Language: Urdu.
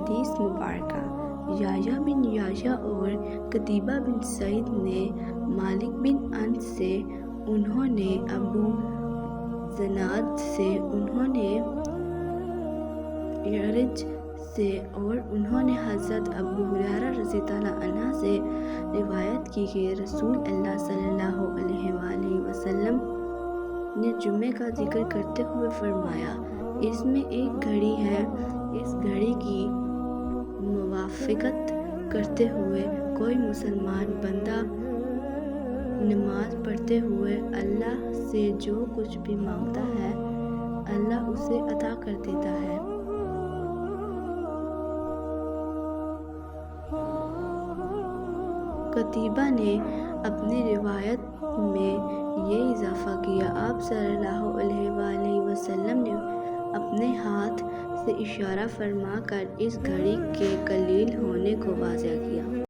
حدیث مبارکہ۔ یحییٰ بن یحییٰ اور قتیبہ بن سعید نے مالک بن انس سے، انہوں نے ابو زناد سے، انہوں نے اعرج سے اور انہوں نے حضرت ابو ہریرہ رضی اللہ عنہ سے روایت کی کہ رسول اللہ صلی اللہ علیہ وآلہ وسلم نے جمعے کا ذکر کرتے ہوئے فرمایا، اس میں ایک گھڑی ہے، اس گھڑی کی موافقت کرتے ہوئے کوئی مسلمان بندہ نماز پڑھتے ہوئے اللہ سے جو کچھ بھی مانگتا ہے اللہ اسے عطا کر دیتا ہے۔ قتیبہ نے اپنی روایت میں یہ اضافہ کیا، آپ صلی اللہ علیہ وآلہ وسلم نے اپنے ہاتھ سے اشارہ فرما کر اس گھڑی کے قلیل ہونے کو واضح کیا۔